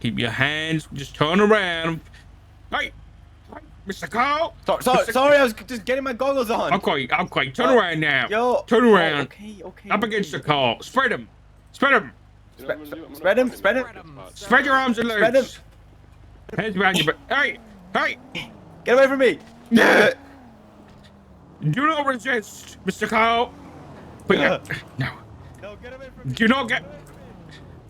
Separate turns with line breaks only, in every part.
Keep your hands. Just turn around. Hey, Mr. Carl.
Sorry, I was just getting my goggles on.
Okay. Turn around now.
Yo.
Turn around.
Okay.
Up against the car. Spread them. Spread them.
Spread him.
Spread your arms and
Spread
legs. Hands behind your back. Hey.
Get away from me.
Do not resist, Mr. Carl. No.
No, get away from me.
Do not get.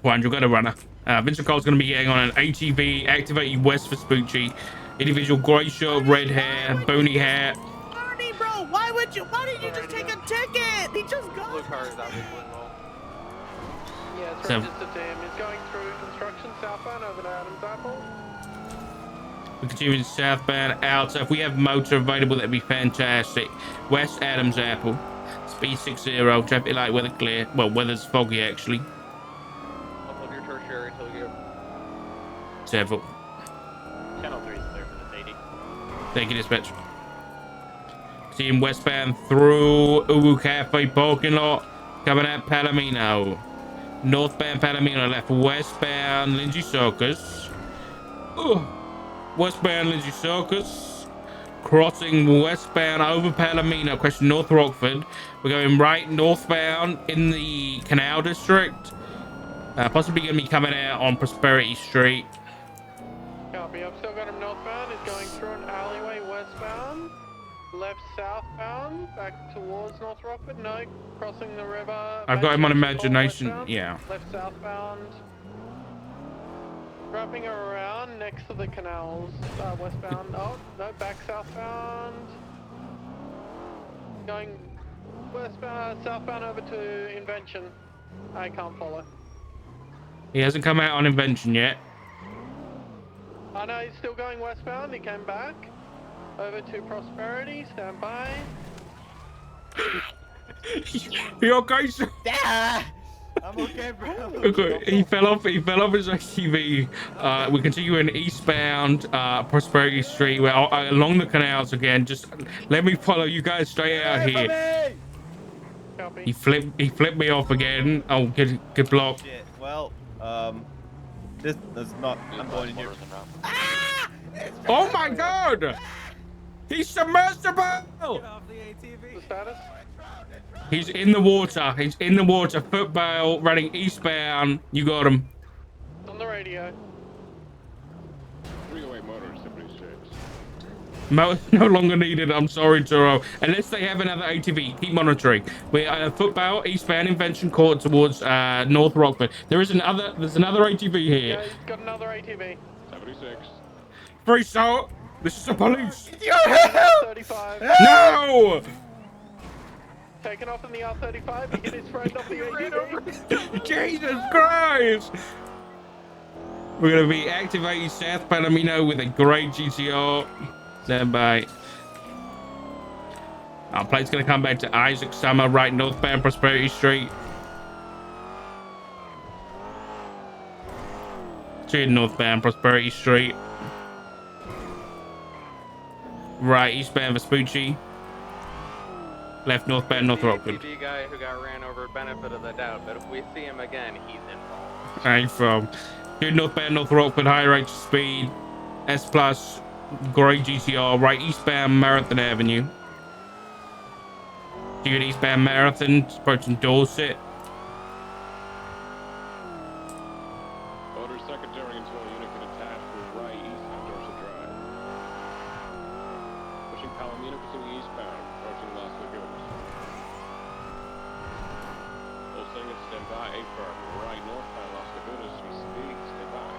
One, you got a runner. Vincent Carl's going to be getting on an ATV, activated West Vespucci. Individual grey shirt, red hair, bony hair.
Arnie, bro, why didn't you just take a ticket? He just got.
Blue car is out with one roll. Yeah, it's
So-
registered to him. He's going through construction southbound over to Adams Apple.
We're continuing southbound out. So if we have motor available, that'd be fantastic. West Adams Apple. Speed 60. Traffic light, weather clear. Well, weather's foggy actually.
I'll hold your tertiary until you get
Several.
Channel 3 is clear for this 80.
Thank you, dispatch. Seeing westbound through Uwu Cafe parking lot. Coming out Palomino. Northbound Palomino left. Westbound Lindsay Circus. Westbound Lindsay Circus. Crossing westbound over Palomino. Question North Rockford. We're going right northbound in the Canal District. Possibly going to be coming out on Prosperity Street.
Copy. I've still got him northbound. He's going through an alleyway westbound. Left southbound. Back towards North Rockford. No. Crossing the river.
I've got him on
Imagination
Imagination.
westbound.
Yeah.
Left southbound. Wrapping around next to the canals. Westbound. Oh, no. Back southbound. Going westbound, southbound over to Invention. I can't follow.
He hasn't come out on Invention yet.
I know he's still going westbound. He came back over to Prosperity. Stand by.
You okay, sir?
I'm okay, bro.
Okay, he fell off his ATV. We're continuing eastbound Prosperity Street. We're along the canals again. Just let me follow you guys straight out here.
Copy.
He flipped me off again. Oh, good block.
Shit. Well, this does not. I'm going in here.
Oh my God! He's submersible!
The status?
He's in the water. He's in the water. Football running eastbound. You got him.
On the radio.
Three-way motor 76.
No longer needed. I'm sorry, Turo. Unless they have another ATV, keep monitoring. We're at football eastbound Invention Court towards North Rockford. There's another ATV here.
Yeah, he's got another ATV.
76.
Free salt. This is the police.
35.
No!
Taken off in the R35. He hit his friend off the ATV.
Jesus Christ! We're gonna be activating South Palomino with a great GTR. Stand by. Our plane's gonna come back to Isaac Summer, right northbound Prosperity Street. Straight northbound Prosperity Street. Right eastbound Vespucci. Left northbound North Rockford.
The guy who got ran over, benefit of the doubt, but if we see him again, he's involved.
Right from good northbound North Rockford, high rate of speed, S plus, grey GTR, right eastbound Marathon Avenue. Good eastbound Marathon, approaching Dorset.
Motor secondary until unit can attach for right east on Dorset Drive. Pushing Palomino, pursuing eastbound, approaching Las Lagunas. Full singer, stand by, 8 firm, right northbound Las Lagunas, we speed, stand by.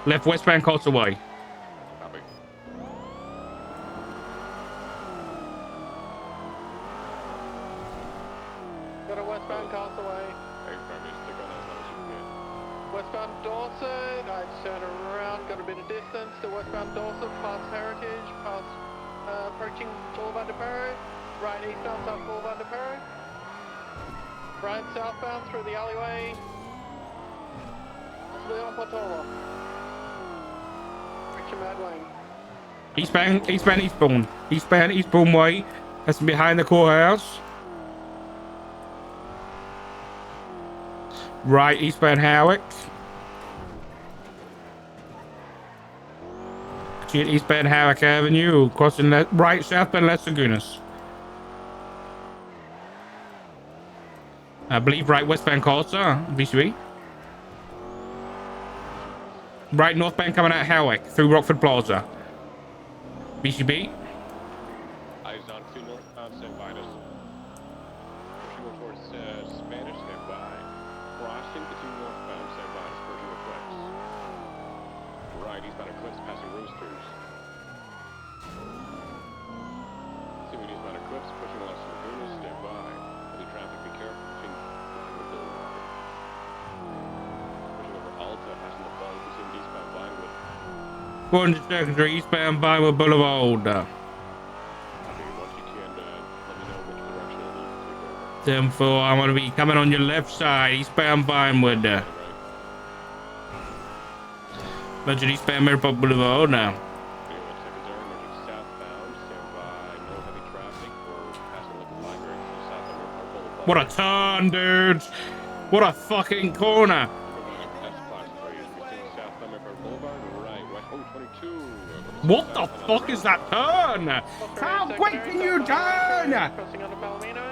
Left westbound Causeway.
Copy.
Got a westbound Castaway.
8 firm, just stick on as long as you can.
Westbound Dorset. I turn around, got a bit of distance to westbound Dorset, past Heritage, past approaching Boulevard de Perro. Right eastbound South Boulevard de Perro. Right southbound through the alleyway. Leon Portola. Richard Mad Wayne.
Eastbound Eastbourne way. That's behind the courthouse. Right, eastbound Howick. Continue eastbound Howick Avenue, crossing right, southbound Las Lagunas. I believe right, westbound Costa, VCB. Right, northbound coming out Howick, through Rockford Plaza. VCB.
Eyes on 2 northbound, stand by us. Pushing more towards Spanish, stand by. Crossing the 2 northbound, stand by us. Pushing Eclipse. Right, eastbound Eclipse, passing Roosters. Assuming eastbound Eclipse, pushing Las Lagunas, stand by. Heavy traffic, be careful. Pushing Blackwood Boulevard. Pushing over Alta, passing the bug, assuming eastbound Vinewood.
402nd Street, eastbound Vinewood Boulevard.
Once you can, let me know which direction I need to take over.
10-4, I'm going to be coming on your left side, eastbound Vinewood.
Right.
Budget eastbound Mariposa Boulevard now.
Anyone second turn, merging southbound, stand by, no heavy traffic, we're passing Lincoln Library to southbound Mariposa Boulevard.
What a turn, dudes! What a fucking corner!
S-Class freeze, reaching southbound Mariposa Boulevard, right, west, 22.
What the fuck is that turn? How quick can you turn?
Crossing onto Palomino.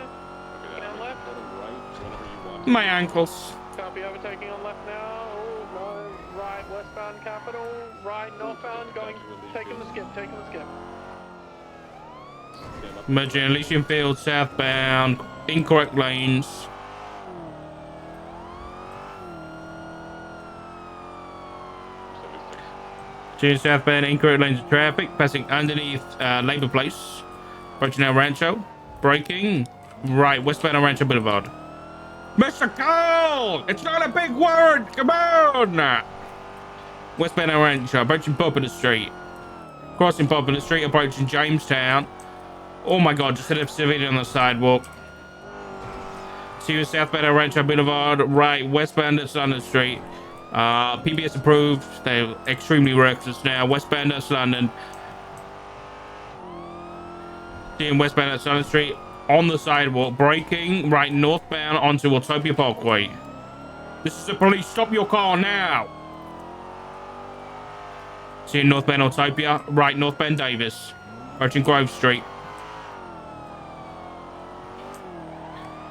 Okay,
Down left.
right, whenever you want.
My ankles.
Copy, overtaking on left now. Oh, no. Right, westbound Capital. Right, northbound, going, taking the skip.
Merging Elysian Field southbound, incorrect lanes. Continuing southbound, incorrect lanes of traffic, passing underneath Labour Place. Approaching El Rancho. Braking. Right, westbound El Rancho Boulevard. Mr. Cole! It's not a big word! Come on! Westbound El Rancho, approaching Popular Street. Crossing Popular Street, approaching Jamestown. Oh my god, just hit a civilian on the sidewalk. See you southbound El Rancho Boulevard. Right, westbound at London Street. PBS approved. They're extremely reckless now. Westbound at London. Seeing westbound at London Street on the sidewalk. Braking right northbound onto Utopia Parkway. This is the police. Stop your car now. Seeing northbound Utopia. Right northbound Davis. Approaching Grove Street.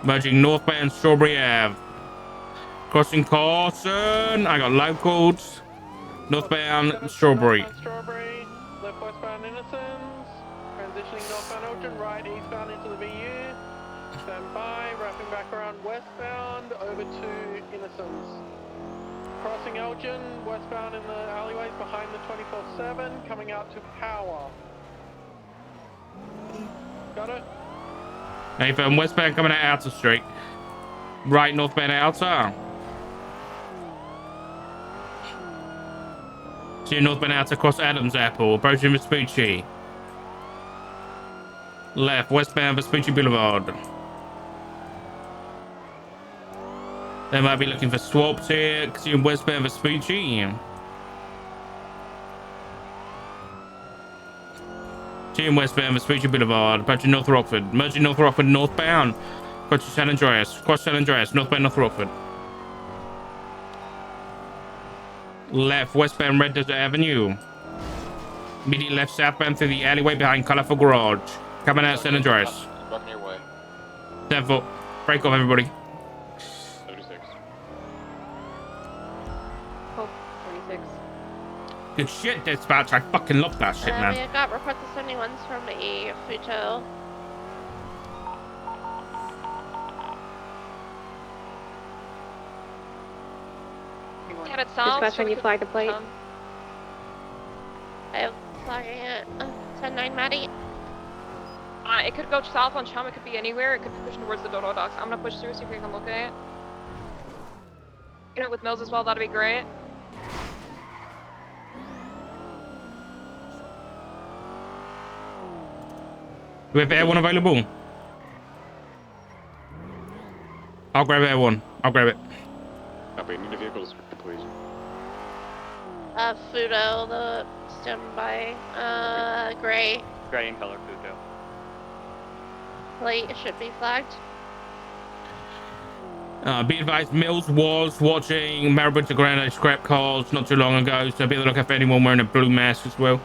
Merging northbound Strawberry Ave. Crossing Carson. I got locals. Northbound Strawberry.
Northbound Strawberry. Left westbound Innocence. Transitioning northbound Elgin. Right eastbound into the VU. Stand by. Wrapping back around westbound over to Innocence. Crossing Elgin. Westbound in the alleyways behind the 24/7. Coming out to Power. Got it?
Hey, from westbound coming out Outer Street. Right northbound Outer. See northbound Outer across Adams Apple. Approaching Vespucci. Left westbound Vespucci Boulevard. They might be looking for swaps here. See westbound Vespucci. Team westbound Vespucci Boulevard, approaching North Rockford, merging North Rockford northbound, crossing San Andreas, cross San Andreas, northbound North Rockford. Left westbound Red Desert Avenue. Immediate left southbound through the alleyway behind Colorful Garage. Coming out San Andreas.
Bucking your way.
10 foot. Break off everybody.
76.
Oh, 26.
Good shit, dispatch. I fucking love that shit, man.
We got reports of 71s from a Futo. Can it sound?
Dispatch, when you flag the plate.
I am flagging it. 10-9 Maddie.
It could go south on Chum, it could be anywhere, it could be pushing towards the Dodo Docks. I'm gonna push through, see if we can look at it. You know, with Mills as well, that'd be great.
Do we have Air 1 available? I'll grab Air 1. I'll grab it.
Copy, need a vehicle description, please.
Futo, the standby. Gray.
Gray in color, Futo.
Plate should be flagged.
Be advised, Mills was watching Marabunta Grande scrap cars not too long ago, so be on the lookout for anyone wearing a blue mask as well.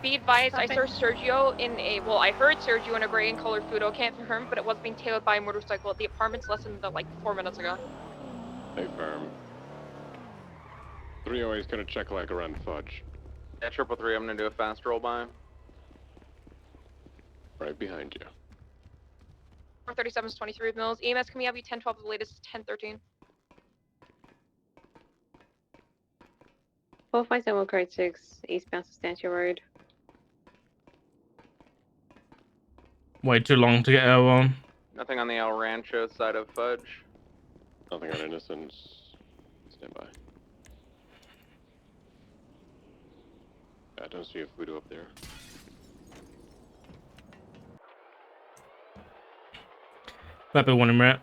Be advised, I
Copy.
saw Sergio in a, well, I heard Sergio in a gray and colored Fudo, can't confirm, but it was being tailed by a motorcycle at the apartments less than, like, 4 minutes ago.
Stay firm. 308 is gonna check like around Fudge.
Yeah, 333, I'm gonna do a fast roll by.
Right behind you.
437 is 23 Mills. EMS, can we have you 1012, the latest is 1013.
457 code 6, eastbound Substantia Road.
Way too long to get her on.
Nothing on the El Rancho side of Fudge.
Nothing on Innocence. Stand by. I don't see a Fudo up there.
That'd be one in rep.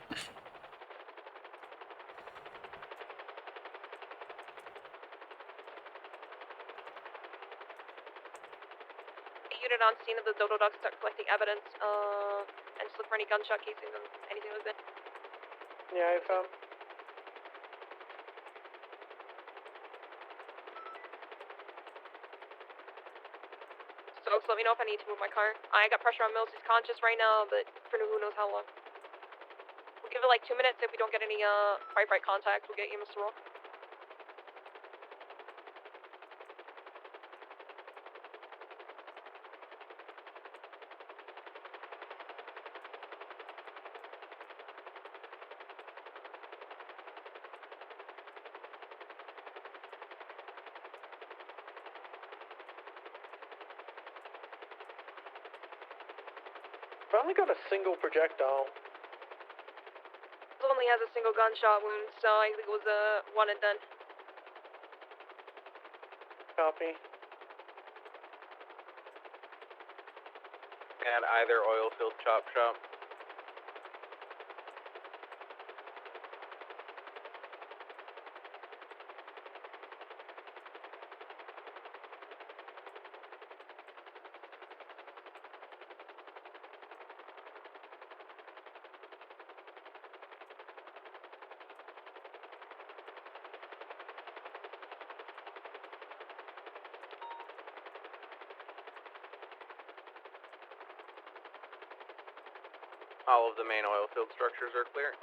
Unit on scene of the Dodo Dogs, start collecting evidence, and just look for any gunshot casings and anything like that.
Yeah, I found.
So let me know if I need to move my car. I got pressure on Mills, he's conscious right now, but for who knows how long. We'll give it like 2 minutes. If we don't get any firefight contact, we'll get EMS to roll.
I've only got a single projectile.
It only has a single gunshot wound, so I think it was a one and done.
Copy.
At either oil field chop shop. All of the main oil field structures are clear.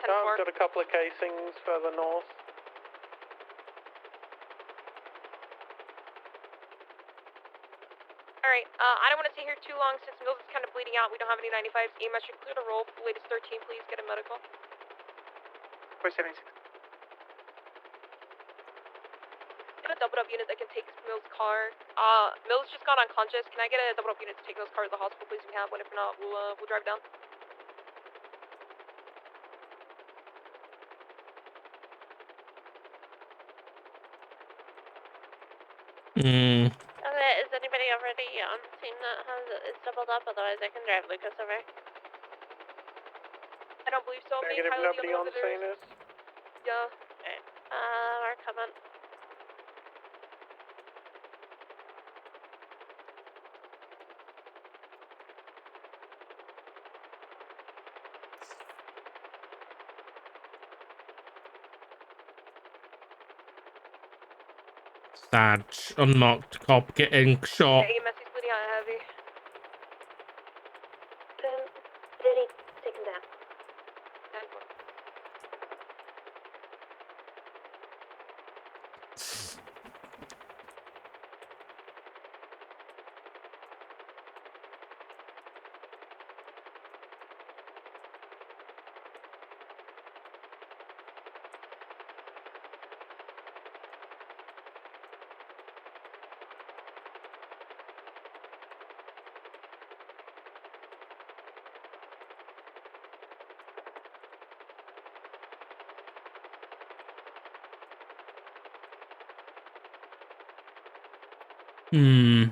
10-4.
Got a couple of casings further north.
Alright, I don't want to stay here too long since Mills is kind of bleeding out. We don't have any 95s. EMS should clear the roll. Latest 13, please get a medical.
476.
Get a doubled up unit that can take Mills' car. Mills just got unconscious. Can I get a doubled up unit to take Mills' car to the hospital, please? We have one. If not, we'll drive down.
Hmm.
Okay, is anybody already on the scene that is doubled up? Otherwise, I can drive Lucas over.
I don't believe so. Me and
Negative,
Kylie,
nobody
the
on
only
scene
ones
is.
Yeah.
Okay. We're coming.
Sad. Unmarked cop getting shot.
Yeah, EMS is bleeding out heavy.
Did he take him down?
10-4.
Hmm.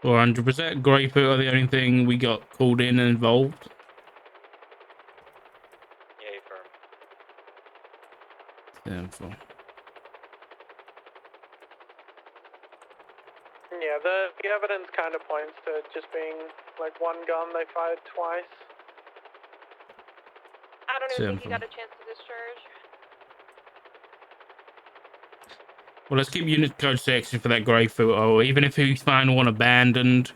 400%. Greyfoot are the only thing we got called in and involved.
Yay, firm.
10-4.
Yeah, the evidence kind of points to it just being like one gun they fired twice.
I don't even think he
10-4.
got a chance to discharge.
Well, let's keep unit code section for that Greyfoot. Or even if we find one abandoned,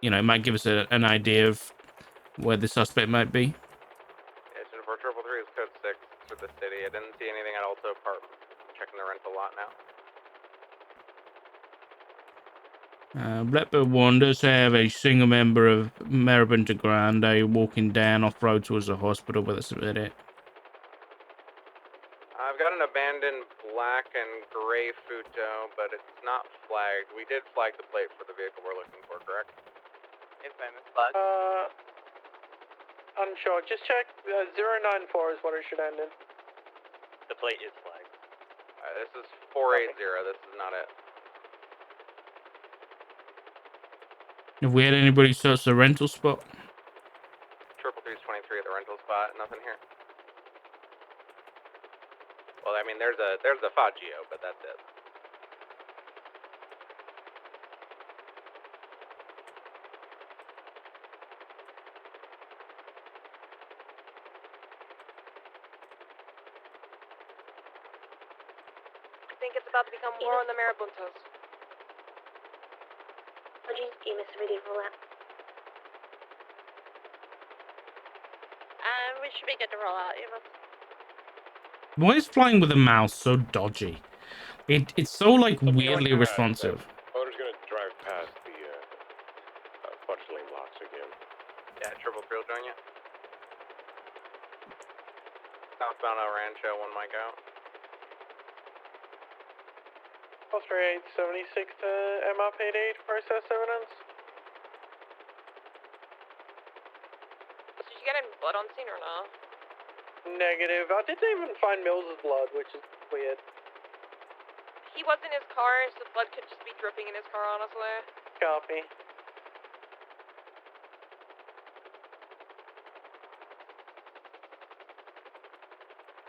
you know, it might give us an idea of where the suspect might be.
Yeah, Jennifer 333 is code 6 for the city. I didn't see anything at Alto Apartment. Checking the rental lot now.
Blackbird 1 does have a single member of Maribunta Grande walking down off-road towards the hospital, but that's about it.
I've got an abandoned black and gray Futo, but it's not flagged. We did flag the plate for the vehicle we're looking for, correct? It's flagged.
Unsure. Just check. 094 is what it should end in.
The plate is flagged. This is 480. This is not it.
Have we had anybody search the rental spot?
333's 23 at the rental spot. Nothing here. Well, I mean, there's a Faggio, but that's it.
I think it's about to become war on the Marabuntas.
What do you see, Mr. Ready for that? We should be good to roll out, Eva.
Why is flying with a mouse so dodgy? It's so like weirdly responsive.
Owner's gonna drive past the fudge lane blocks again.
Yeah, 333 will join you. Southbound El Rancho, 1 mic out.
Foster 876 to MR88, process evidence.
Did you get any blood on scene or no?
Negative. I didn't even find Mills's blood, which is weird.
He was in his car, so the blood could just be dripping in his car, honestly.
Copy.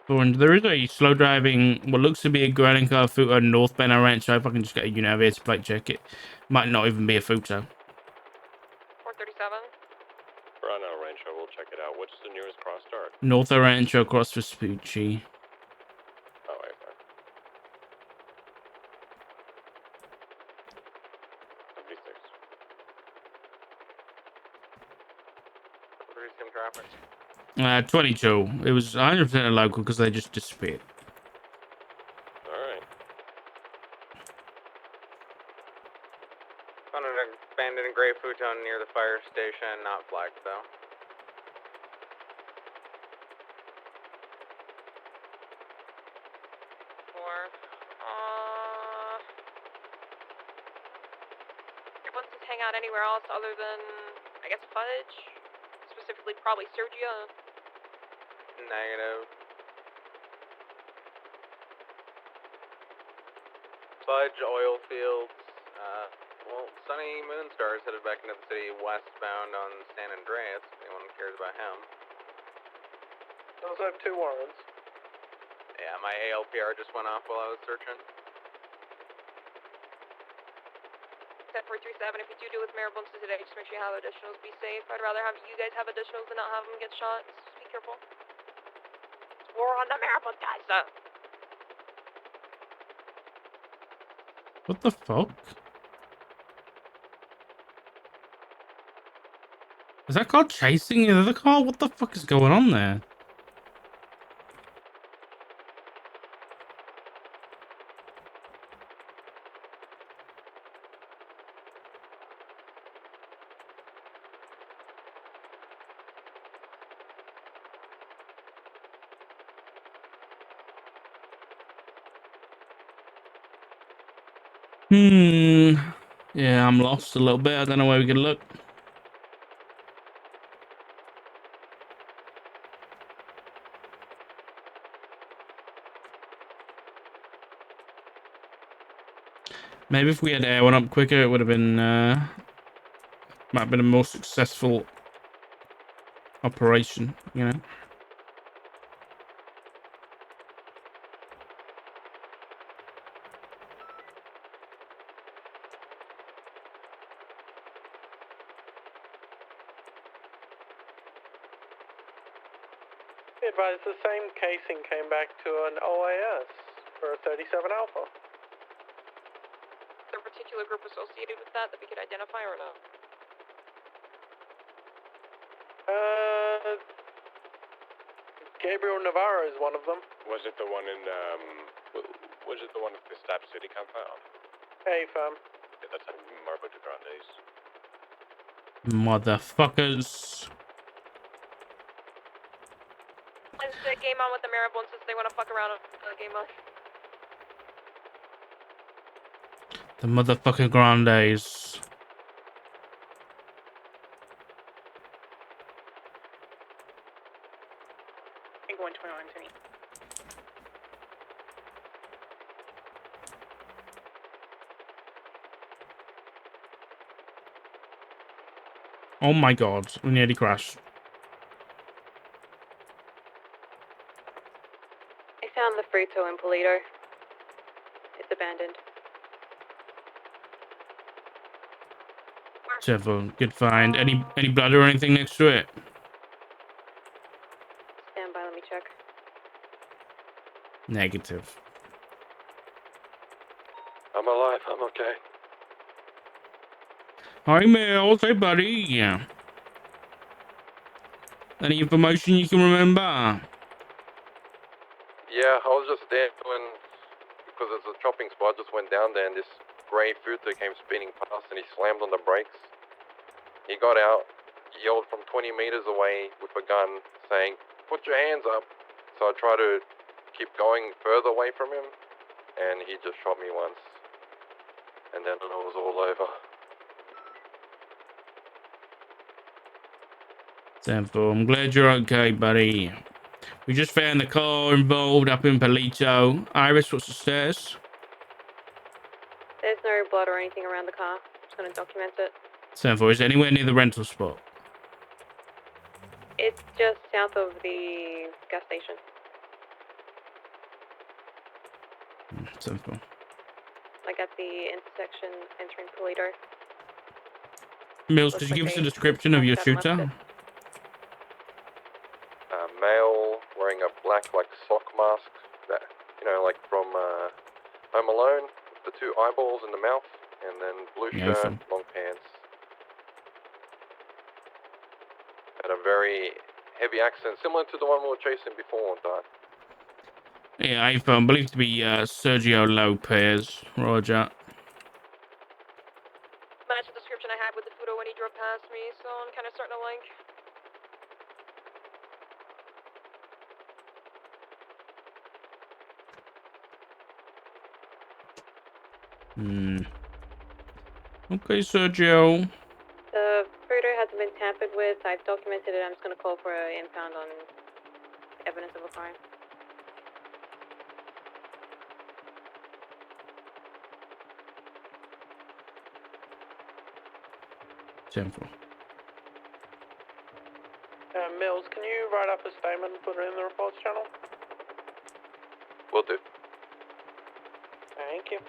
And there is a slow driving, what looks to be a Grand Car Futo northbound Rancho. If I can just get a unit over here to plate check it. Might not even be a Futo.
437.
We're on El Rancho, we'll check it out. What's the nearest cross start?
North Rancho across Vespucci.
Oh, wait, fine. 76.
3 sim traffic.
22. It was 100% a local because they just disappeared.
Alright.
Found an abandoned gray futon near the fire station, not flagged though.
Wants to hang out anywhere else other than, I guess, Fudge? Specifically, probably Sergio.
Negative. Fudge, oil fields. Well, Sunny Moonstar is headed back into the city westbound on San Andreas, if anyone cares about him.
Those have 2 warrants.
Yeah, my ALPR just went off while I was searching.
437, if you do deal with Marabunta today, just make sure you have additionals. Be safe. I'd rather have you guys have additionals than not have them get shot. Just be careful. It's war on the Marabuntas.
What the fuck? Is that car chasing the other car? What the fuck is going on there? Yeah, I'm lost a little bit. I don't know where we can look. Maybe if we had air one up quicker, it would have been Might have been a more successful operation, you know.
Advised the same casing came back to an OAS for a 37 Alpha.
Is there a particular group associated with that we could identify or not?
Gabriel Navarro is one of them.
Was it the one in, was it the one at the Stap City compound?
Hey, fam.
Yeah, that's a Marbo de Grandes.
Motherfuckers.
Let's game on with the Maribel since they want to fuck around on game on.
The motherfucking Grandes.
I think 121 to me.
Oh my god, we nearly crashed.
I found the Fruto in Polito. It's abandoned.
Several, good find. Any blood or anything next to it?
Stand by, let me check.
Negative.
I'm alive, I'm okay.
Hi, Mills. Hey, buddy. Yeah. Any information you can remember?
Yeah, I was just there because it's a chopping spot. I just went down there and this grey Futo came speeding past and he slammed on the brakes. He got out, yelled from 20 meters away with a gun saying, "Put your hands up." So I tried to keep going further away from him and he just shot me once. And then it was all over.
Sample, I'm glad you're okay, buddy. We just found the car involved up in Palito. Iris, what's the status?
There's no blood or anything around the car. Just gonna document it.
Sample, is it anywhere near the rental spot?
It's just south of the gas station.
Sample.
Like at the intersection entering Polito.
Mills,
Looks
could you give
like
us a
they
description of your
knocked out and
shooter?
left
Male wearing a black sock mask that, like from Home Alone, the two eyeballs in the mouth, and then blue
Yeah,
shirt,
fine.
long pants. Had a very heavy accent, similar to the one we were chasing before, but
Yeah, I believe to be Sergio Lopez. Roger.
Match the description I had with the Futo when he drove past me, so I'm kind of starting to like.
Okay, Sergio.
The Fruto hasn't been tampered with. I've documented it. I'm just gonna call for an impound on evidence of a crime.
Sample.
Mills, can you write up a statement and put it in the reports channel?
will do.
Thank you.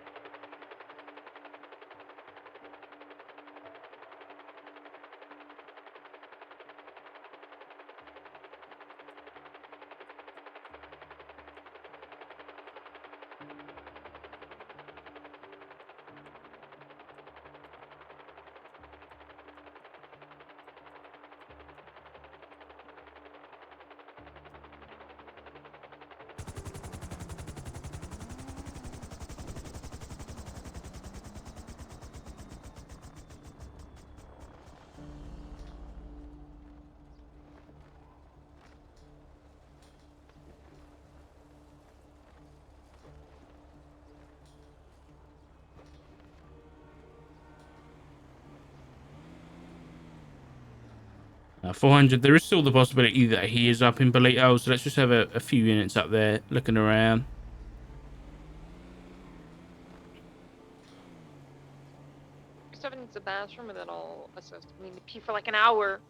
Uh, 400. There is still the possibility that he is up in Palito, so let's just have a few units up there looking around.
37 needs a bathroom, and then I'll assist. I mean, to pee for like an hour.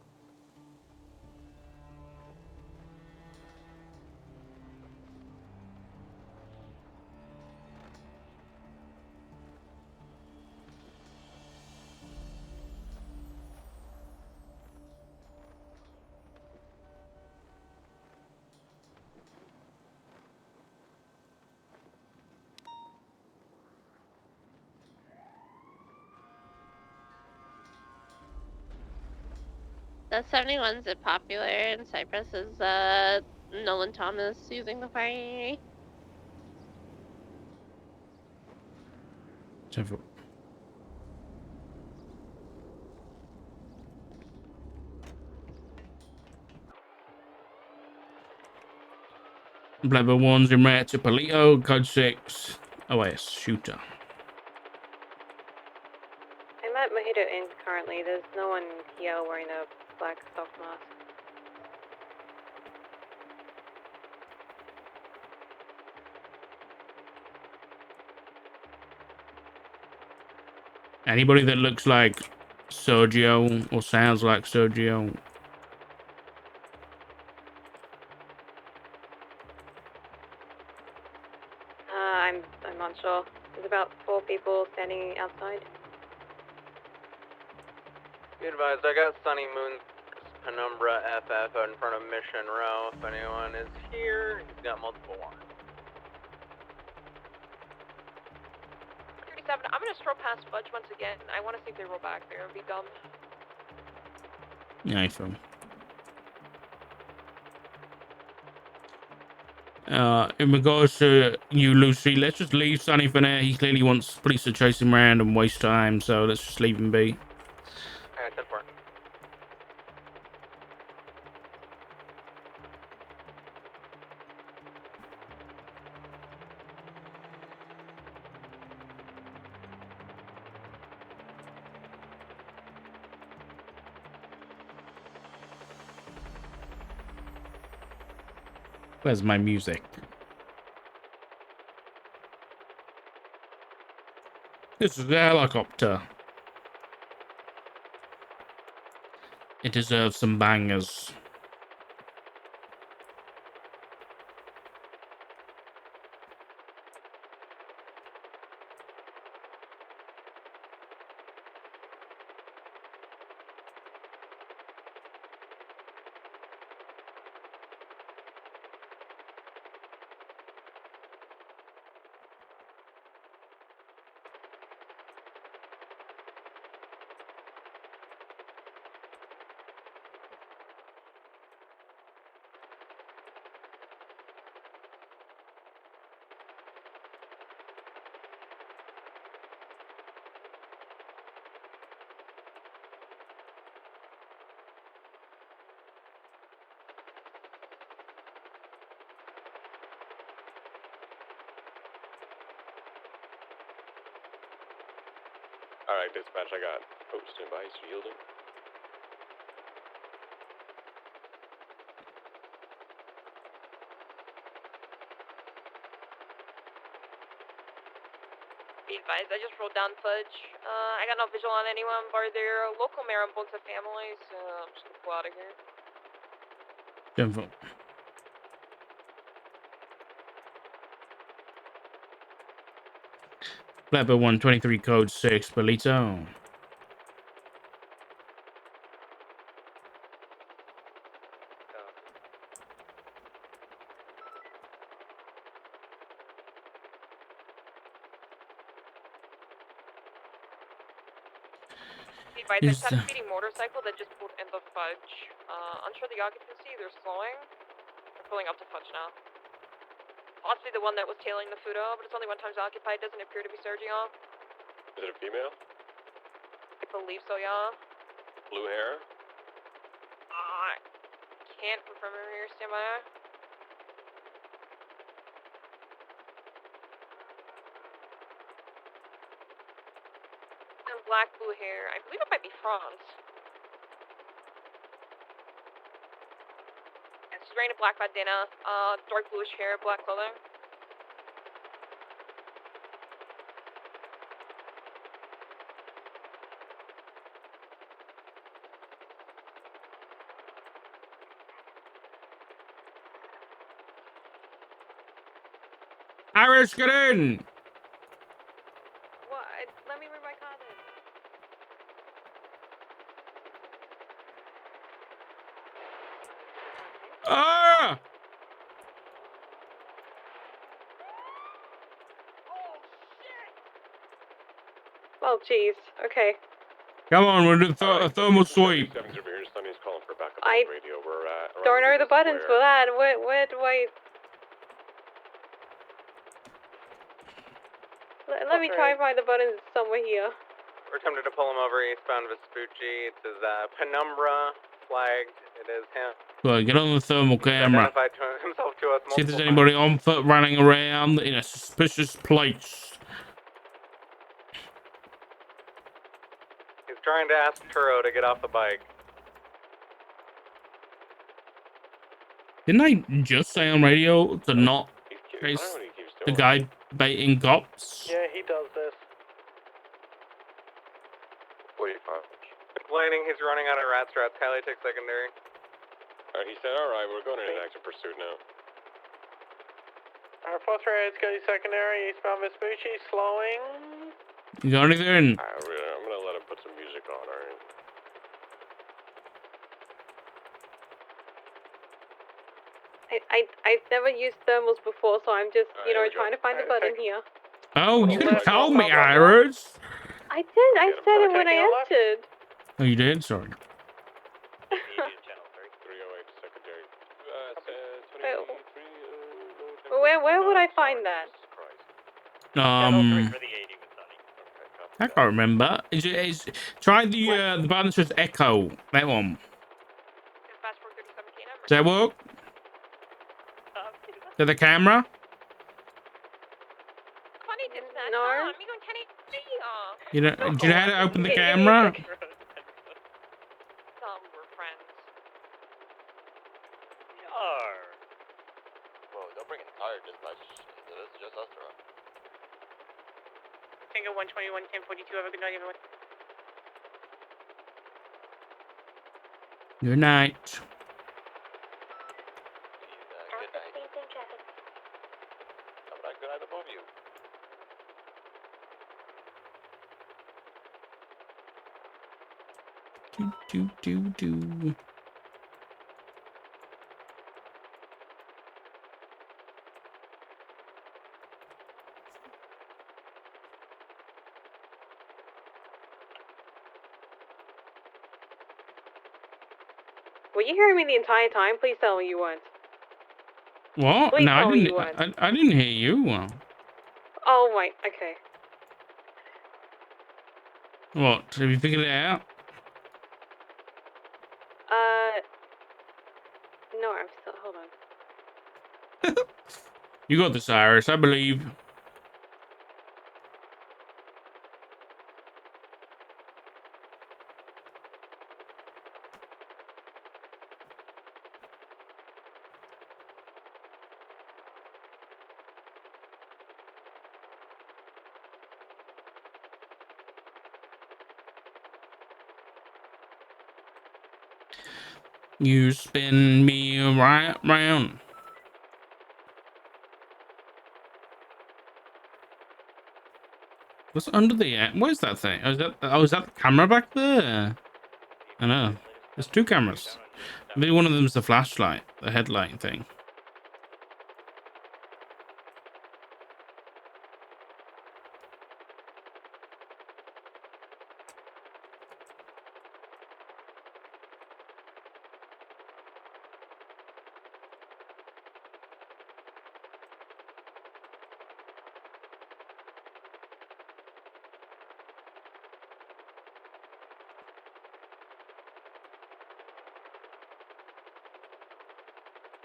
The 71's are popular in Cyprus is Nolan Thomas using the fire.
10-4. Level 1's in red to Polito, code 6, OS, shooter.
I'm at Mojito Inn currently. There's no one here wearing a black sock mask.
Anybody that looks like Sergio or sounds like Sergio.
I'm not sure. There's about 4 people standing outside.
Be advised, I got Sunny Moon's Penumbra FF out in front of Mission Row. If anyone is here, he's got multiple ones.
37, I'm gonna stroll past Fudge once again. I want to see if they roll back there and be dumb.
Yeah, iPhone. In regards to you, Lucy, let's just leave Sonny for now. He clearly wants police to chase him around and waste time, so let's just leave him be.
Alright, 10-4.
Where's my music? This is the helicopter. It deserves some bangers.
Alright, dispatch, I got. Oh, stand by, he's yielding.
Be advised, I just rolled down Fudge. I got no visual on anyone, bar their local mayor and both the families, so I'm just gonna pull out of here.
10-4. Level 123, code 6, Polito.
Be advised, I just had a speeding motorcycle that just pulled into Fudge. Unsure the occupancy, they're slowing. They're pulling up to Fudge now. Possibly the one that was tailing the Fudo, but it's only 1 times occupied, doesn't appear to be Sergio.
Is it a female?
I believe so, yeah.
Blue hair?
Can't confirm her here, stand by. And black blue hair, I believe it might be France. And she's wearing a black bandana, dark bluish hair, black clothing.
Irish, get in!
What? Let me move my car then.
Ah!
Oh, jeez. Okay.
Come on, we'll do a thermal sweep.
77's over here. Sonny's calling for backup
I
on the radio. We're
don't know the buttons for that. Where do I... Let me try and find the buttons somewhere here.
We're attempting to pull him over eastbound Vespucci. It says Penumbra flagged. It is him.
Well, get on the thermal camera.
Identified himself to us.
See if there's anybody on foot running around in a suspicious place.
He's trying to ask Turo to get off the bike.
Didn't I just say on radio to not chase the guy baiting cops?
Yeah, he does this.
45.
Complaining he's running out of rat straps. Kylie takes secondary.
He said, alright, we're going into active pursuit now.
Our fourth raid's got secondary, eastbound Vespucci, slowing.
You got anything?
I'm gonna let him put some music on, alright?
I've never used thermals before, so I'm just, you know,
here we go.
trying to find the button here.
Oh, you could have told me, Iris.
I did. I said it when I
Taking a left.
entered.
Oh, you did? Sorry.
308 secondary.
Where would I find that?
I can't remember. Try the button that says echo. That one. Does that work? To the camera?
No.
You know, do you know how to open the camera?
Whoa, don't bring entire dispatch. It's just us, bro.
Tango 121, 1042, have a good night, everyone.
Good night.
Good night. Have a good night above you.
Do.
Were you hearing me the entire time? Please tell me you weren't.
What?
Please
No, I
tell me you
didn't.
weren't.
I didn't hear you.
Oh my. Okay.
What? Have you figured it out?
No, I'm still. Hold on.
You got this, Iris. I believe. You spin me right round. What's under the? What is that thing? Oh, is that the camera back there? I know. There's two cameras. Maybe one of them's the flashlight, the headlight thing.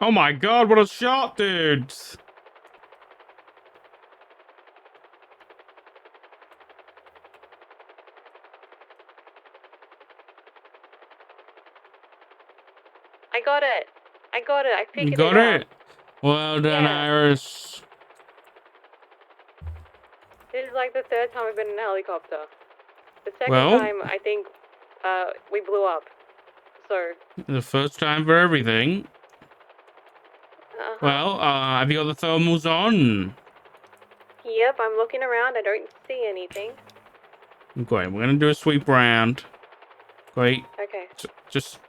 Oh my god, what a shot, dude!
I got it. I figured
You got
it out.
it? Well done,
Yeah.
Iris.
This is like the third time we've been in a helicopter. The second
Well-
time, I think, we blew up. So.
The first time for everything.
Uh-huh.
Well, have you got the thermals on?
Yep, I'm looking around. I don't see anything.
Great. We're gonna do a sweep around. Great.
Okay.
Just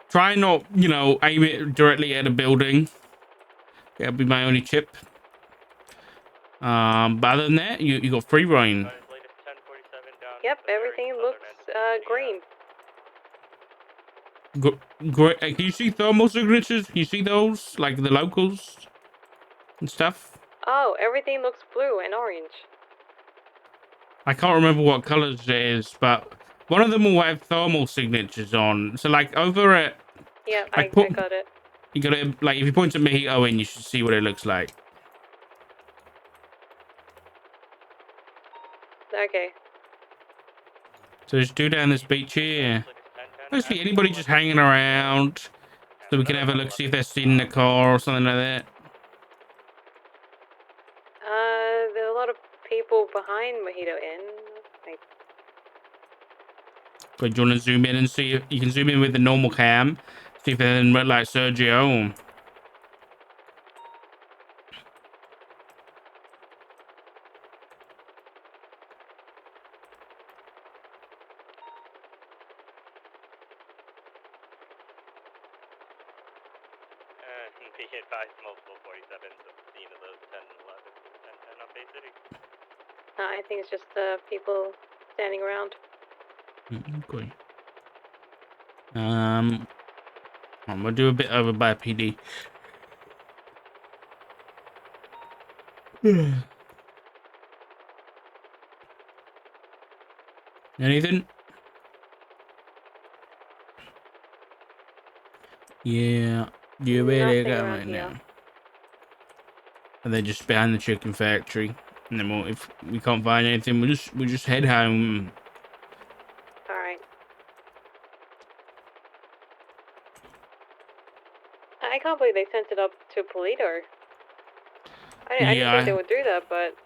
try not, you know, aim it directly at a building. That'll be my only tip. But other than that, you got free reign.
Yep, everything looks green.
Great. Can you see thermal signatures? Can you see those, like the locals and stuff?
Oh, everything looks blue and orange.
I can't remember what colors it is, but one of them will have thermal signatures on. So, like over at,
Yep,
like
I got it.
you got it. Like if you point at Mojito in, you should see what it looks like.
Okay.
So just do down this beach here. Mostly anybody just hanging around, so we can have a look, see if they're seen in the car or something like that.
There are a lot of people behind Mojito Inn. Like,
But do you want to zoom in and see if you can zoom in with the normal cam, see if they're in red like Sergio?
Patient 5, multiple 47s at the scene of those 10, 11, and 10 on Bay City.
I think it's just people standing around.
Okay. I'm gonna do a bit over by PD. Anything? Yeah, where they go right now. And they're just behind the chicken factory. And then if we can't find anything, we'll just head home.
All right. I can't believe they sent it up to Polito. I didn't think they would do that, but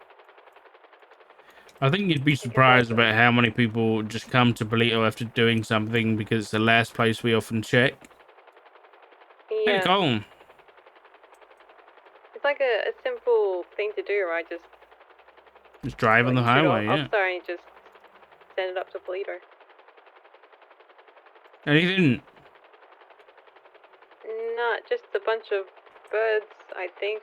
I think you'd be surprised about how many people just come to Polito after doing something because it's the last place we often check.
yeah.
Hey, Colin.
It's like a simple thing to do, right?
Just drive on the highway, yeah.
Up there and just send it up to Polito.
Anything?
Not just a bunch of birds, I think.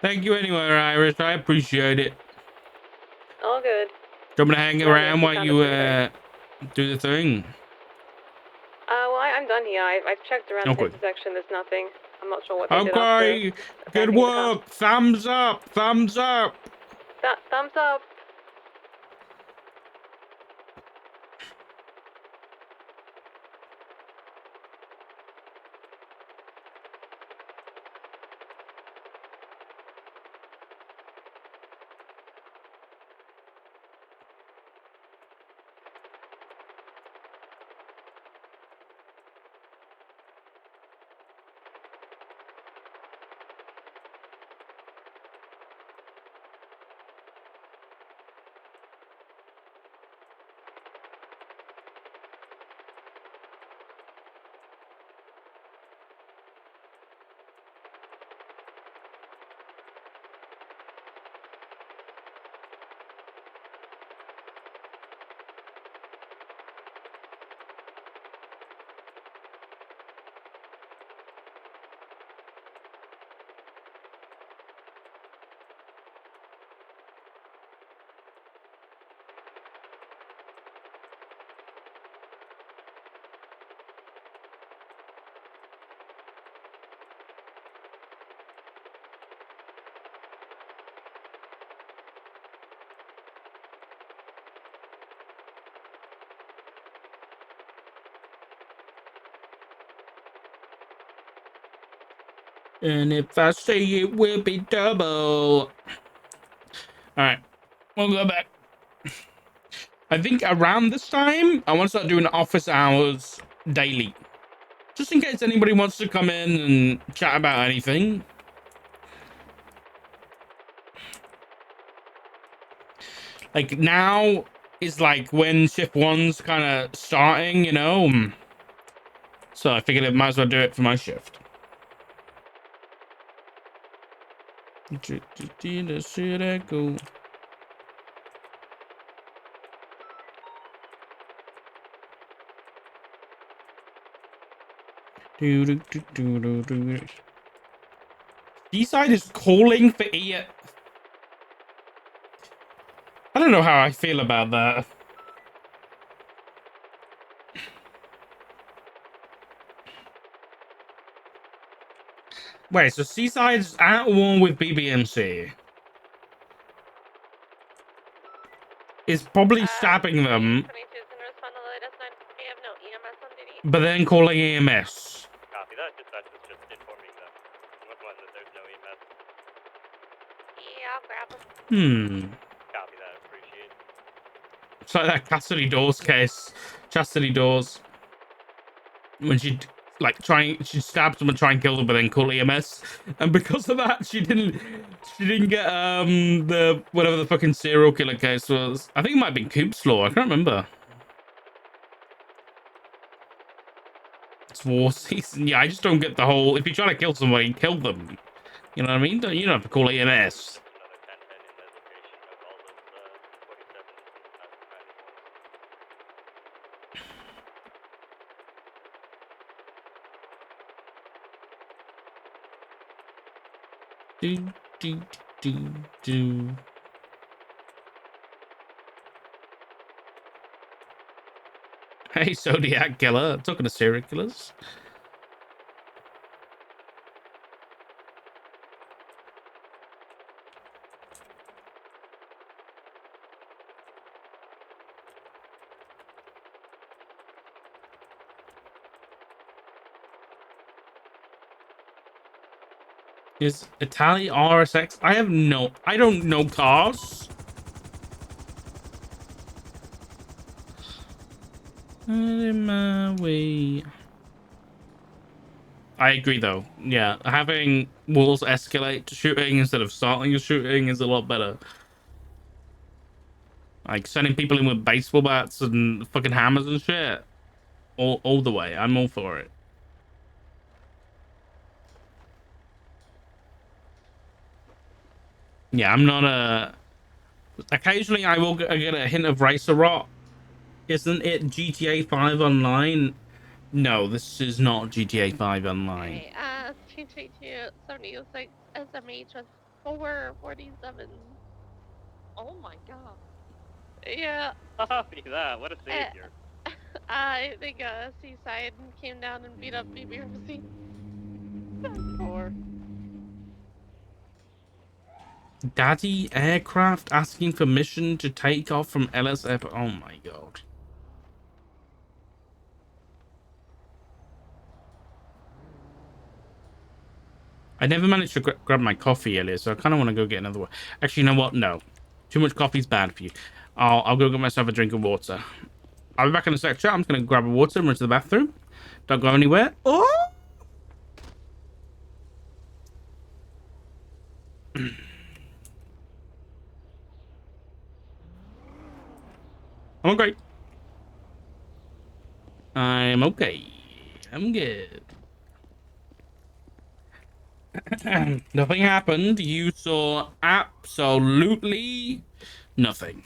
Thank you anyway, Iris. I appreciate it.
All good.
Do you want me to hang around while you do the thing?
Well, I'm done here. I've checked around the intersection. There's nothing. I'm not sure what they did
Okay. Good work. Thumbs up. Thumbs up.
Thumbs up.
And if I say it will be double. Alright. We'll go back. I think around this time, I want to start doing office hours daily. Just in case anybody wants to come in and chat about anything. Like now is like when shift one's kind of starting, you know. So I figured I might as well do it for my shift. Should I go? D-side is calling for ear. I don't know how I feel about that. Wait, so Seaside's at war with BBMC. Is probably stabbing them,
22 can respond to the latest 9 p.m. No EMS on duty.
but then calling EMS.
Copy that. Dispatch was just informing them. One that there's no EMS.
Yeah, I'll grab him.
Copy that. Appreciate it.
It's like that Cassidy Dawes case. Chastity Dawes. When she she stabbed someone, try and kill them, but then call EMS, and because of that, she didn't get the whatever the fucking serial killer case was. I think it might have been Coop's Law. I can't remember. It's war season. Yeah, I just don't get the whole. If you're trying to kill somebody, kill them. You know what I mean? You don't have to call EMS. Do. Hey, Zodiac Killer. Talking to serial killers. Is Itali RSX? I don't know cars. In my way. I agree though. Yeah, having walls escalate to shooting instead of starting a shooting is a lot better. Like sending people in with baseball bats and fucking hammers and shit. All the way. I'm all for it. Yeah, I'm not a... Occasionally I will get a hint of racer rot. Isn't it GTA 5 online? No, this is not GTA 5 online.
Okay, 232 SMH with 447.
Oh my god.
Yeah.
Copy that. What a savior.
I think Seaside came down and beat up BBMC. Poor.
Daddy Aircraft asking permission to take off from LSF. Oh my god. I never managed to grab my coffee earlier, so I kind of want to go get another one. Actually, you know what? No. Too much coffee's bad for you. I'll go get myself a drink of water. I'll be back in a sec, chat. I'm just going to grab a water and run to the bathroom. Don't go anywhere. Oh! I'm okay. I'm okay. I'm good. Nothing happened. You saw absolutely nothing.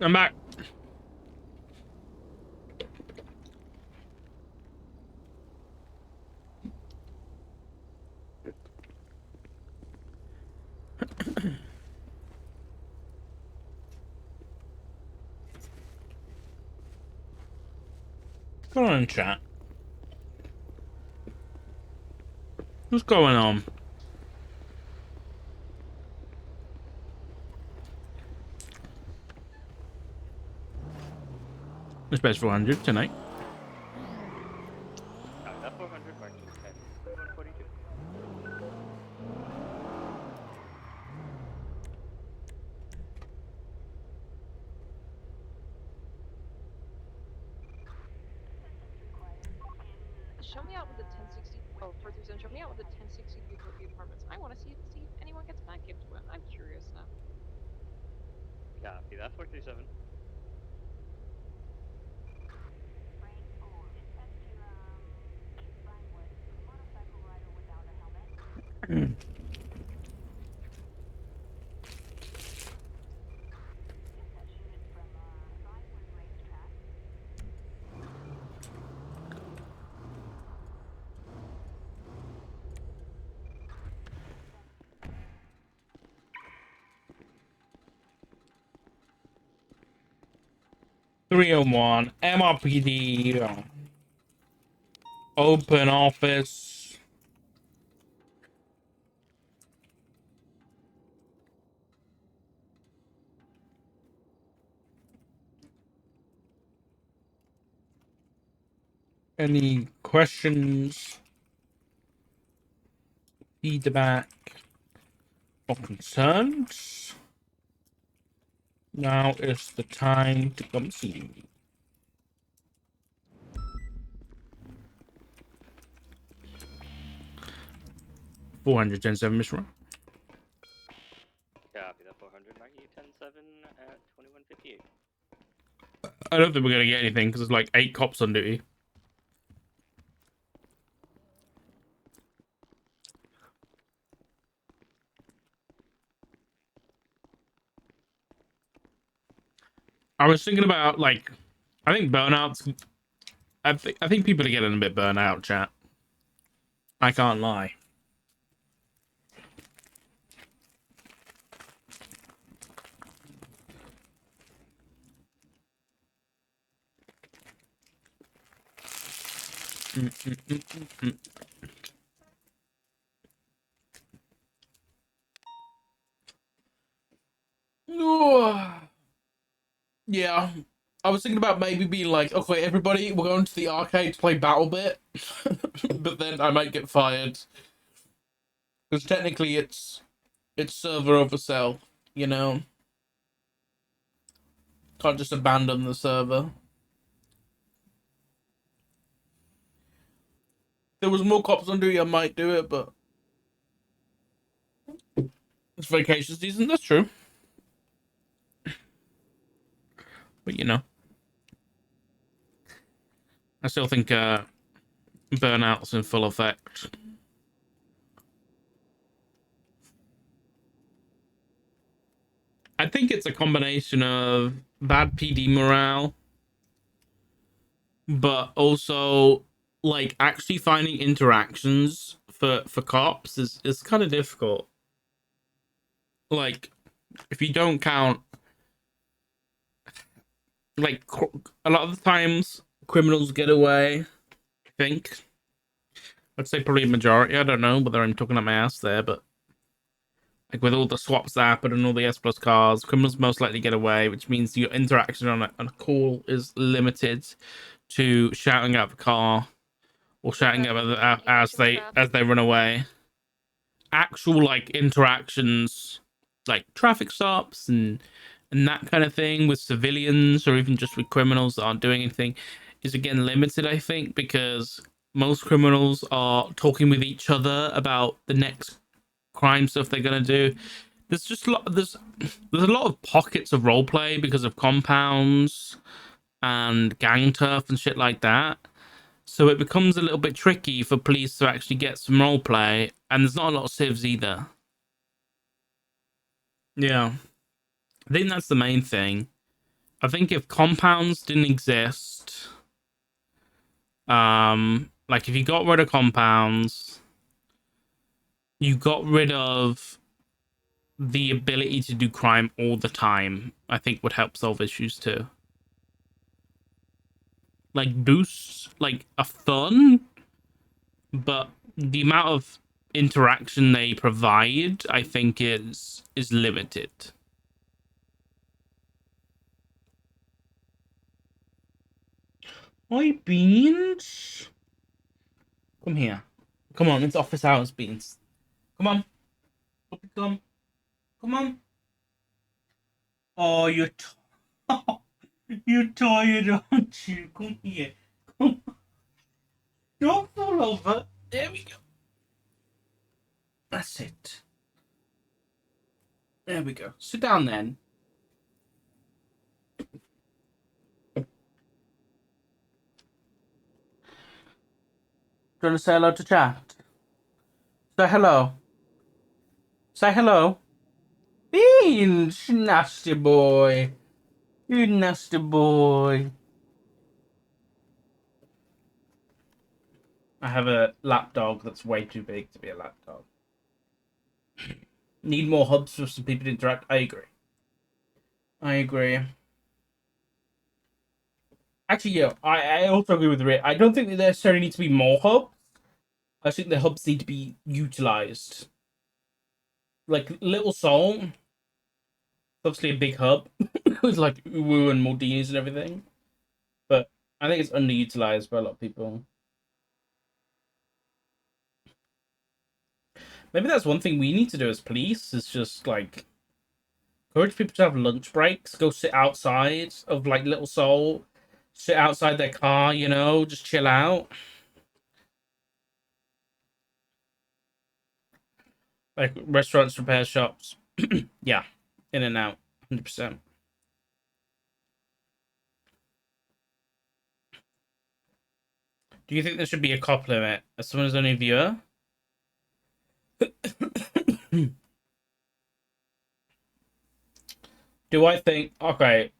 I'm back. Go on, chat. What's going on? It's best 400 tonight.
That 400 mark is 10. 142.
Show me out with the 1060. Oh, 437. Show me out with the 1063 apartments. I want to see if anyone gets back into it. I'm curious now.
Copy that 437.
.301 MRPD open office. Any questions, feedback, or concerns? Now is the time to come see me. $410.7, Mr. Ron.
Copy that 400 mark you 10-7 at 2158.
I don't think we're gonna get anything because there's like 8 cops on duty. I was thinking about like, I think burnouts. I think people are getting a bit burnt out, chat. I can't lie. Yeah, I was thinking about maybe being like, okay, everybody, we're going to the arcade to play Battle Bit, but then I might get fired because technically it's server over cell, you know. Can't just abandon the server. If there was more cops on duty, I might do it, but it's vacation season. That's true. But you know, I still think burnout's in full effect. I think it's a combination of bad PD morale, but also like actually finding interactions for cops is kind of difficult. Like, if you don't count, like a lot of the times criminals get away. I think I'd say probably a majority. I don't know whether I'm talking up my ass there, but like with all the swaps that happen and all the S plus cars, criminals most likely get away, which means your interaction on a call is limited to shouting at the car or shouting at as they run away. Actual like interactions, like traffic stops and that kind of thing with civilians or even just with criminals that aren't doing anything, is again limited, I think, because most criminals are talking with each other about the next crime stuff they're gonna do. There's just there's a lot of pockets of roleplay because of compounds and gang turf and shit like that. So it becomes a little bit tricky for police to actually get some roleplay, and there's not a lot of civs either. Yeah, I think that's the main thing. I think if compounds didn't exist, like if you got rid of compounds, you got rid of the ability to do crime all the time, I think would help solve issues too. Like boosts like a fun, but the amount of interaction they provide, I think is limited. Hi, Beans. Come here. Come on, it's office hours, Beans. Come on. Come. Come on. Oh, you're you're tired, aren't you? Come here. Come. Don't fall over. There we go. That's it. There we go. Sit down then. Do you want to say hello to chat? Say hello. Say hello. Beans, nasty boy. You nasty boy. I have a lap dog that's way too big to be a lap dog. Need more hubs for some people to interact. I agree. I agree. Actually, yeah, I also agree with Rick. I don't think there necessarily need to be more hubs. I think the hubs need to be utilized. Like Little Soul, obviously a big hub with like Uwu and Maldives and everything, but I think it's underutilized by a lot of people. Maybe that's one thing we need to do as police is just like encourage people to have lunch breaks, go sit outside of like Little Soul, sit outside their car, you know, just chill out. Like restaurants, repair shops. Yeah, in and out, 100%. Do you think there should be a cop limit as someone as only a viewer? Do I think, okay,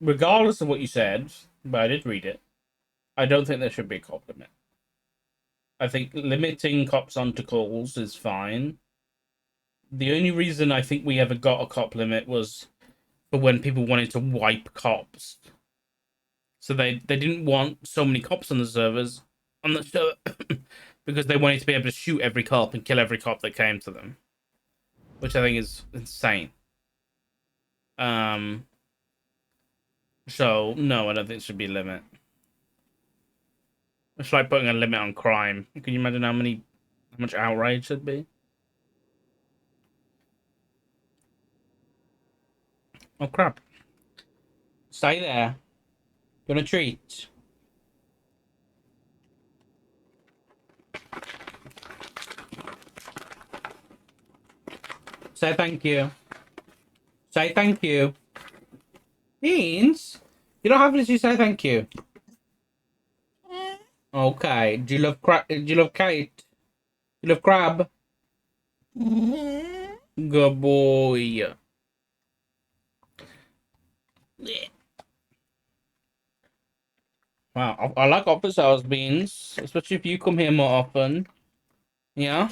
regardless of what you said, but I did read it, I don't think there should be a cop limit. I think limiting cops onto calls is fine. The only reason I think we ever got a cop limit was for when people wanted to wipe cops. So they didn't want so many cops on the servers, on the server, because they wanted to be able to shoot every cop and kill every cop that came to them, which I think is insane. So no, I don't think there should be a limit. It's like putting a limit on crime. Can you imagine how much outrage there'd be? Oh crap! Stay there. Gonna treat. Say thank you. Say thank you. Beans, you don't have to say thank you. Okay. Do you love Do you love Kate? You love crab? Good boy. Wow, I like office hours, Beans, especially if you come here more often. Yeah.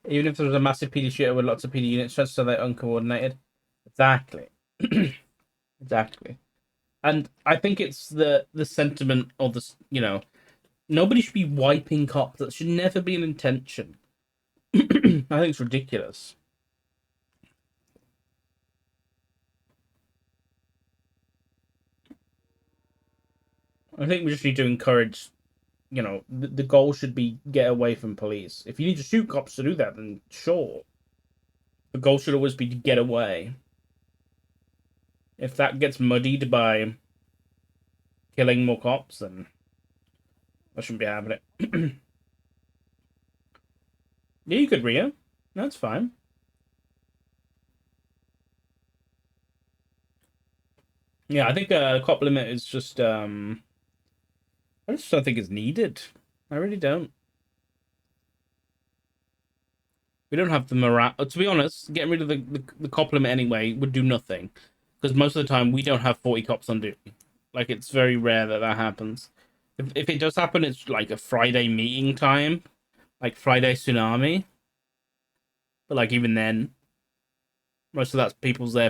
Even if there was a massive PD shooter with lots of PD units, just so they're uncoordinated. Exactly. Exactly. And I think it's the sentiment or the, you know, nobody should be wiping cops. That should never be an intention. I think it's ridiculous. I think we just need to encourage, you know, the goal should be get away from police. If you need to shoot cops to do that, then sure. The goal should always be to get away. If that gets muddied by killing more cops, then I shouldn't be having it. Yeah, you could, Rio. That's fine. Yeah, I think a cop limit is just, I just don't think it's needed. I really don't. We don't have the morale. To be honest, getting rid of the cop limit anyway would do nothing. Because most of the time, we don't have 40 cops on duty. Like, it's very rare that that happens. If it does happen, it's like a Friday meeting time. Like, Friday tsunami. But, like, even then, most of that people's there